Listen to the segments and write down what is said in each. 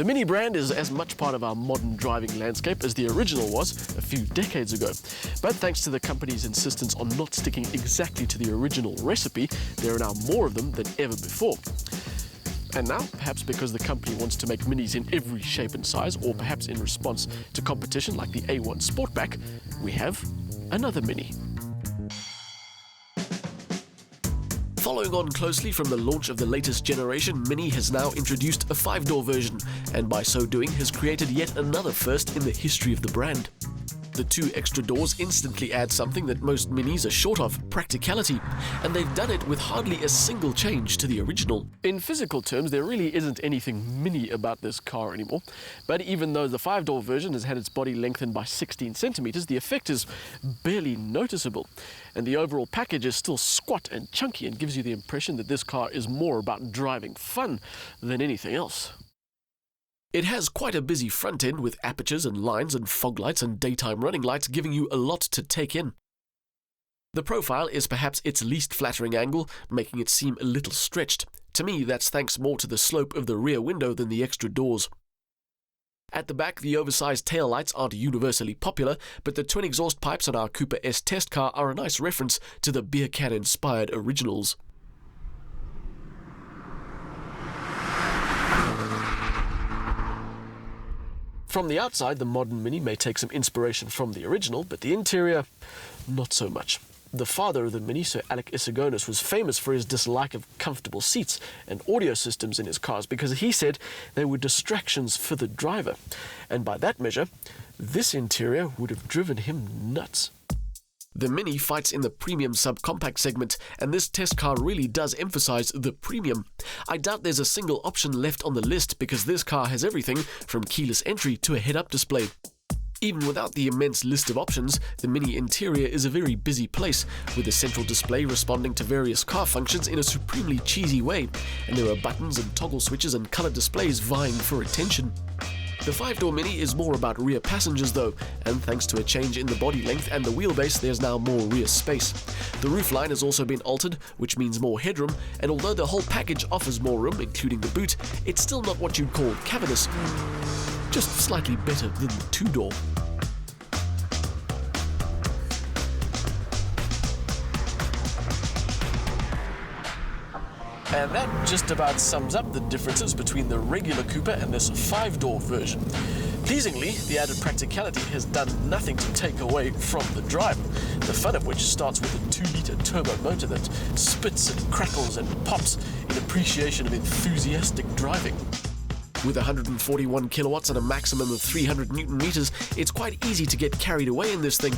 The Mini brand is as much part of our modern driving landscape as the original was a few decades ago. But thanks to the company's insistence on not sticking exactly to the original recipe, there are now more of them than ever before. And now, perhaps because the company wants to make Minis in every shape and size, or perhaps in response to competition like the A1 Sportback, we have another Mini. Following on closely from the launch of the latest generation, Mini has now introduced a 5-door version, and by so doing has created yet another first in the history of the brand. The 2 extra doors instantly add something that most Minis are short of, practicality, and they've done it with hardly a single change to the original. In physical terms, there really isn't anything Mini about this car anymore, but even though the 5-door version has had its body lengthened by 16 centimeters, the effect is barely noticeable, and the overall package is still squat and chunky and gives you the impression that this car is more about driving fun than anything else. It has quite a busy front end with apertures and lines and fog lights and daytime running lights giving you a lot to take in. The profile is perhaps its least flattering angle, making it seem a little stretched. To me, that's thanks more to the slope of the rear window than the extra doors. At the back, the oversized taillights aren't universally popular, but the twin exhaust pipes on our Cooper S test car are a nice reference to the beer can-inspired originals. From the outside, the modern Mini may take some inspiration from the original, but the interior, not so much. The father of the Mini, Sir Alec Issigonis, was famous for his dislike of comfortable seats and audio systems in his cars because he said they were distractions for the driver. And by that measure, this interior would have driven him nuts. The Mini fights in the premium subcompact segment, and this test car really does emphasize the premium. I doubt there's a single option left on the list because this car has everything from keyless entry to a head-up display. Even without the immense list of options, the Mini interior is a very busy place, with the central display responding to various car functions in a supremely cheesy way, and there are buttons and toggle switches and color displays vying for attention. The 5-door Mini is more about rear passengers though, and thanks to a change in the body length and the wheelbase, there's now more rear space. The roofline has also been altered, which means more headroom, and although the whole package offers more room, including the boot, it's still not what you'd call cavernous, just slightly better than the 2-door. And that just about sums up the differences between the regular Cooper and this 5-door version. Pleasingly, the added practicality has done nothing to take away from the drive, the fun of which starts with a 2-litre turbo motor that spits and crackles and pops in appreciation of enthusiastic driving. With 141 kilowatts and a maximum of 300 Newton meters, it's quite easy to get carried away in this thing.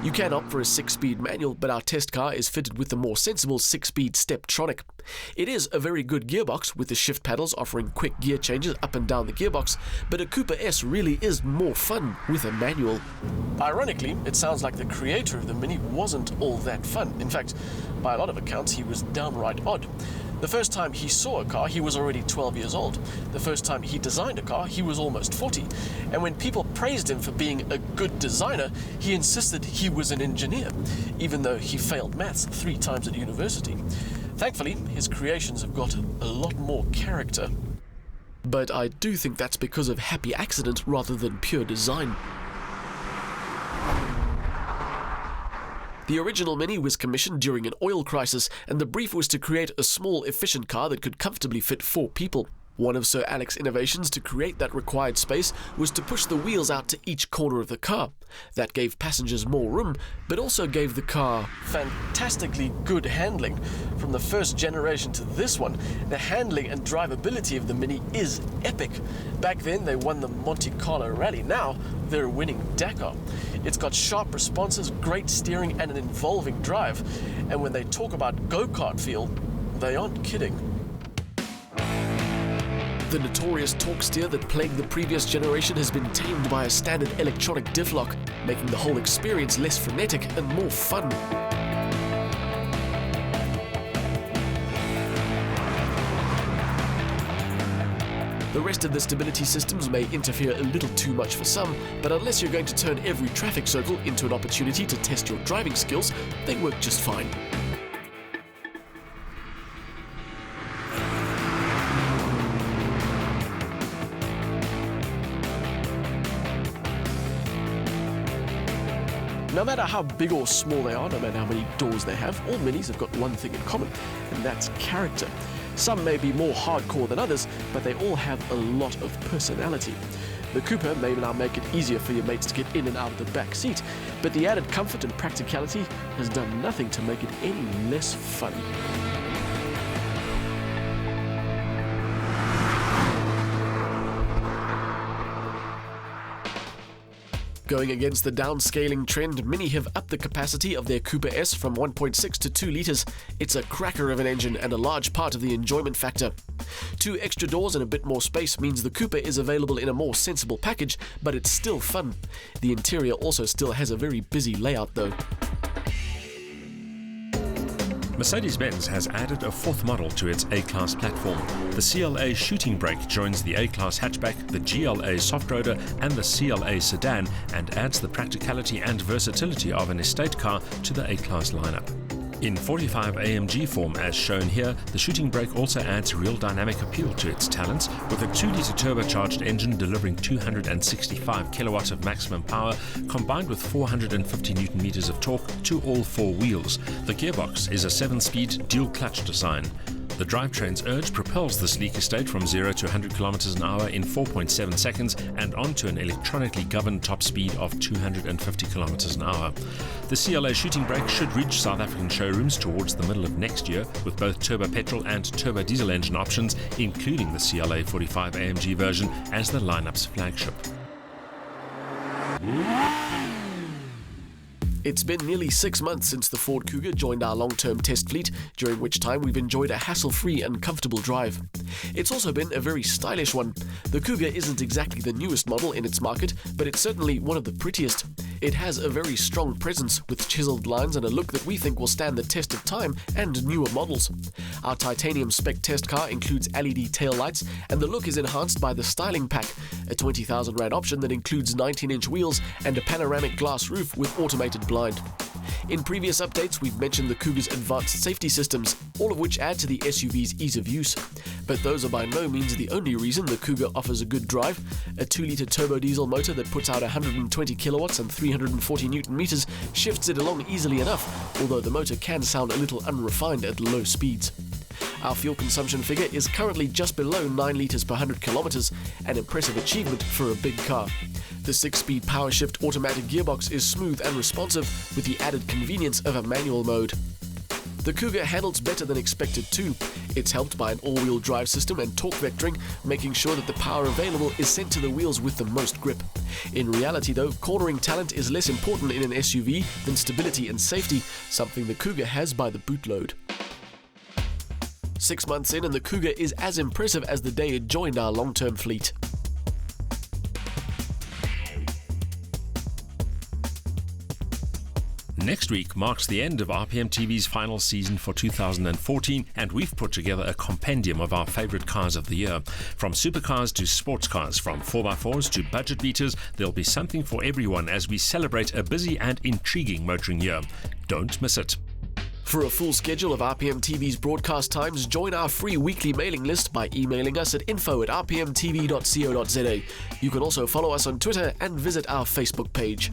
You can opt for a 6-speed manual, but our test car is fitted with the more sensible 6-speed Steptronic. It is a very good gearbox, with the shift paddles offering quick gear changes up and down the gearbox, but a Cooper S really is more fun with a manual. Ironically, it sounds like the creator of the Mini wasn't all that fun. In fact, by a lot of accounts, he was downright odd. The first time he saw a car, he was already 12 years old. The first time he designed a car, he was almost 40. And when people praised him for being a good designer, he insisted he was an engineer, even though he failed maths 3 times at university. Thankfully, his creations have got a lot more character. But I do think that's because of happy accident rather than pure design. The original Mini was commissioned during an oil crisis, and the brief was to create a small, efficient car that could comfortably fit 4 people. One of Sir Alec's innovations to create that required space was to push the wheels out to each corner of the car. That gave passengers more room, but also gave the car fantastically good handling. From the first generation to this one, the handling and drivability of the Mini is epic. Back then, they won the Monte Carlo Rally. Now, they're winning Dakar. It's got sharp responses, great steering, and an involving drive. And when they talk about go-kart feel, they aren't kidding. The notorious torque steer that plagued the previous generation has been tamed by a standard electronic diff lock, making the whole experience less frenetic and more fun. The rest of the stability systems may interfere a little too much for some, but unless you're going to turn every traffic circle into an opportunity to test your driving skills, they work just fine. No matter how big or small they are, no matter how many doors they have, all Minis have got one thing in common, and that's character. Some may be more hardcore than others, but they all have a lot of personality. The Cooper may now make it easier for your mates to get in and out of the back seat, but the added comfort and practicality has done nothing to make it any less fun. Going against the downscaling trend, Mini have upped the capacity of their Cooper S from 1.6 to 2 litres. It's a cracker of an engine and a large part of the enjoyment factor. 2 extra doors and a bit more space means the Cooper is available in a more sensible package, but it's still fun. The interior also still has a very busy layout though. Mercedes-Benz has added a fourth model to its A-Class platform. The CLA Shooting Brake joins the A-Class hatchback, the GLA soft roader and the CLA sedan, and adds the practicality and versatility of an estate car to the A-Class lineup. In 45 AMG form as shown here, the Shooting Brake also adds real dynamic appeal to its talents, with a 2-litre turbocharged engine delivering 265 kilowatts of maximum power, combined with 450 Newton meters of torque to all 4 wheels. The gearbox is a 7-speed dual-clutch design. The drivetrain's Urge propels the sleek estate from 0 to 100 km an hour in 4.7 seconds and onto an electronically governed top speed of 250 km an hour. The CLA Shooting Brake should reach South African showrooms towards the middle of next year, with both turbo petrol and turbo diesel engine options, including the CLA 45 AMG version as the lineup's flagship. It's been nearly 6 months since the Ford Kuga joined our long-term test fleet, during which time we've enjoyed a hassle-free and comfortable drive. It's also been a very stylish one. The Kuga isn't exactly the newest model in its market, but it's certainly one of the prettiest. It has a very strong presence, with chiseled lines and a look that we think will stand the test of time and newer models. Our titanium spec test car includes LED taillights, and the look is enhanced by the Styling Pack, a 20,000 Rand option that includes 19-inch wheels and a panoramic glass roof with automated blind. In previous updates, we've mentioned the Kuga's advanced safety systems, all of which add to the SUV's ease of use. But those are by no means the only reason the Kuga offers a good drive. A 2-litre turbo diesel motor that puts out 120 kilowatts and 340 Newton meters shifts it along easily enough, although the motor can sound a little unrefined at low speeds. Our fuel consumption figure is currently just below 9 litres per 100 kilometers, an impressive achievement for a big car. The 6-speed power-shift automatic gearbox is smooth and responsive, with the added convenience of a manual mode. The Kuga handles better than expected too. It's helped by an all-wheel drive system and torque vectoring, making sure that the power available is sent to the wheels with the most grip. In reality though, cornering talent is less important in an SUV than stability and safety, something the Kuga has by the bootload. 6 months in and the Kuga is as impressive as the day it joined our long-term fleet. Next week marks the end of RPM TV's final season for 2014, and we've put together a compendium of our favourite cars of the year. From supercars to sports cars, from 4x4s to budget beaters, there'll be something for everyone as we celebrate a busy and intriguing motoring year. Don't miss it. For a full schedule of RPM TV's broadcast times, join our free weekly mailing list by emailing us at info@rpmtv.co.za. You can also follow us on Twitter and visit our Facebook page.